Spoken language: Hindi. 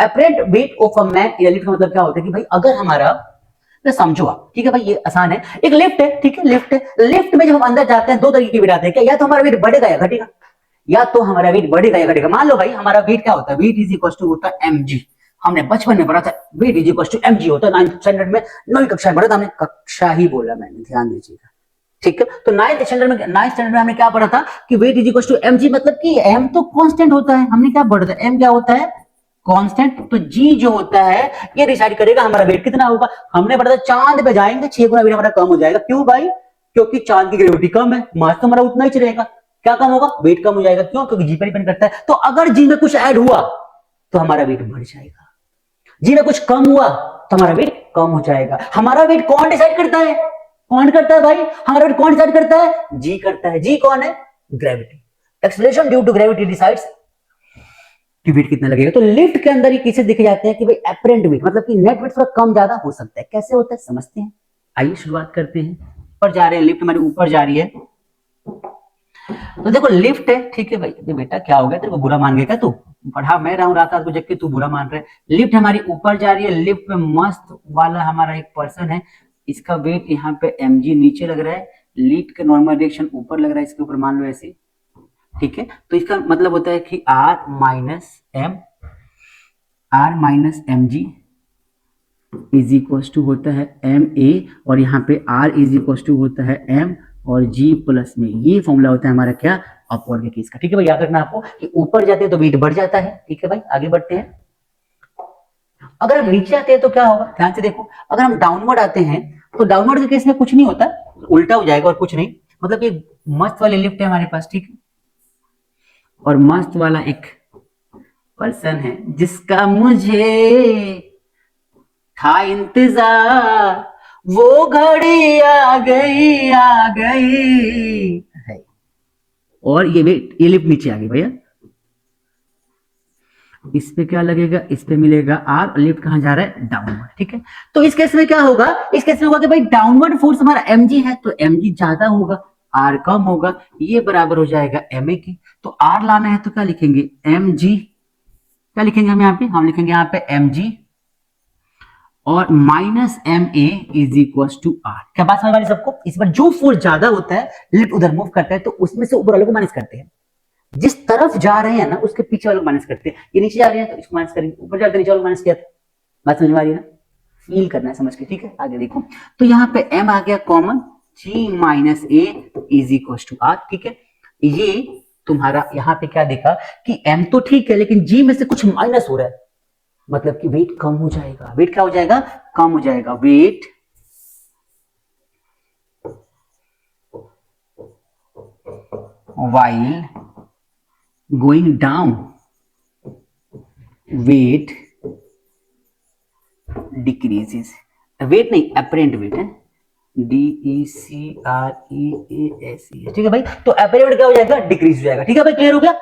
Apparent weight of a man in lift का मतलब क्या होता है कि भाई अगर हमारा, तो समझो आप, ठीक है भाई, ये आसान है। एक लिफ्ट है, ठीक है, लिफ्ट है, लिफ्ट में जब हम अंदर जाते हैं दो तरीके की वेट आते हैं क्या, या तो हमारा वेट बढ़ेगा या घटेगा, या तो हमारा वेट बढ़ेगा या घटेगा। मान लो भाई हमारा वेट क्या होता है, वेट इज इक्वल टू होता है mg। हमने बचपन में पढ़ा था weight is equal to mg होता है, 9th स्टैंडर्ड में, 9वीं कक्षा में पढ़ा था हमने, कक्षा ही बोला मैंने, ध्यान दीजिएगा, ठीक है। तो 9th स्टैंडर्ड में हमने क्या पढ़ा था कि weight is equal to mg, मतलब कि m तो कांस्टेंट होता है, हमने क्या पढ़ा था, m क्या होता है, कांस्टेंट। तो g जो होता है ये डिसाइड करेगा हमारा वेट कितना होगा। हमने पढ़ा था चांद पे जाएंगे 6 गुना वेट हमारा कम हो जाएगा, क्यों भाई, क्योंकि चांद की ग्रेविटी कम है, मास तो हमारा उतना ही रहेगा, क्या कम होगा, वेट कम हो जाएगा, क्यों, क्योंकि जी पर डिपेंड करता है। तो अगर जी में कुछ ऐड हुआ तो हमारा वेट बढ़ जाएगा, जी में कुछ कम हुआ तो हमारा वेट कम हो जाएगा। हमारा वेट कौन डिसाइड करता है, कौन करता है भाई, हमारा वेट कौन डिसाइड करता है, जी करता है। जी कौन है, gravity. Acceleration due to gravity decides कि वेट कितना लगेगा। तो लिफ्ट के अंदर ये केसेस देखे जाते हैं कि भाई एपरेंट वेट मतलब कि नेट वेट थोड़ा कम ज्यादा हो सकता है। कैसे होता है समझते हैं, आइए शुरुआत करते हैं। ऊपर जा रहे हैं, लिफ्ट हमारी ऊपर जा रही है। तो देखो लिफ्ट है, ठीक है भाई, ये बेटा क्या हो गया, तेरे को बुरा मान गया क्या तू, पढ़ा मैं रहा हूँ रात रात को जबकि तू बुरा मान रहा है। लिफ्ट हमारी ऊपर जा रही है, लिफ्ट में मस्त वाला हमारा एक पर्सन है, इसका वेट यहाँ पे mg नीचे लग रहा है, लिफ्ट का नॉर्मल डायरेक्शन ऊपर लग रहा है, इसके ऊपर मान लो ऐसे, ठीक है। तो इसका मतलब होता है कि R minus M G is equal to होता है एम ए, और यहाँ पे आर इज इक्वल टू होता है एम और जी प्लस में, ये फॉर्मूला होता है हमारा क्या, अपवर्ड के केस का, ठीक है भाई। याद रखना आपको कि ऊपर जाते हैं तो वेट बढ़ जाता है, ठीक है भाई। आगे बढ़ते हैं, अगर हम नीचे आते हैं तो क्या होगा, ध्यान से देखो, अगर हम डाउनवर्ड आते हैं तो डाउनवर्ड के केस में कुछ नहीं होता, उल्टा हो जाएगा और कुछ नहीं, मतलब ये मस्त वाली लिफ्ट है हमारे पास, ठीक है, और मस्त वाला एक पर्सन है जिसका मुझे था इंतजार, वो घड़ी आ गई है। और ये लिफ्ट नीचे आ गई भैया, इस पे क्या लगेगा, इस पे मिलेगा आर, लिफ्ट कहां जा रहा है, डाउनवर्ड, ठीक है। तो इस केस में क्या होगा, इस केस में होगा कि भाई डाउनवर्ड फोर्स हमारा mg है तो mg ज्यादा होगा, आर कम होगा, ये बराबर हो जाएगा ma की। तो आर लाना है तो क्या लिखेंगे, mg, क्या लिखेंगे हम यहाँ पे, हम लिखेंगे यहाँ पे mg और minus M A is equal to R. क्या बात समझ वाली सबको, इस बार जो फोर्स ज्यादा होता है लिफ्ट उधर मूव करता है तो उसमें से ऊपर वाले को माइनस करते हैं, जिस तरफ जा रहे हैं ना उसके पीछे वाले को माइनस करते हैं। ये नीचे जा रहे हैं तो इसको माइनस करेंगे, ऊपर जाते नीचे वाले को माइनस किया। बात समझ में आ रही है ना, फील करना है समझ के, ठीक है। आगे देखो, तो यहाँ पे m आ गया common, g minus a is equal to r, ठीक है। ये तुम्हारा यहाँ पे क्या देखा कि m तो ठीक है लेकिन g में से कुछ माइनस हो रहा है, मतलब कि वेट कम हो जाएगा, वेट क्या हो जाएगा, कम हो जाएगा, weight while going down, weight decreases, weight नहीं अपरेंट वेट है, DECREASE, ठीक है भाई। तो अपरेंट क्या हो जाएगा, डिक्रीज हो जाएगा, ठीक है भाई, क्लियर हो गया।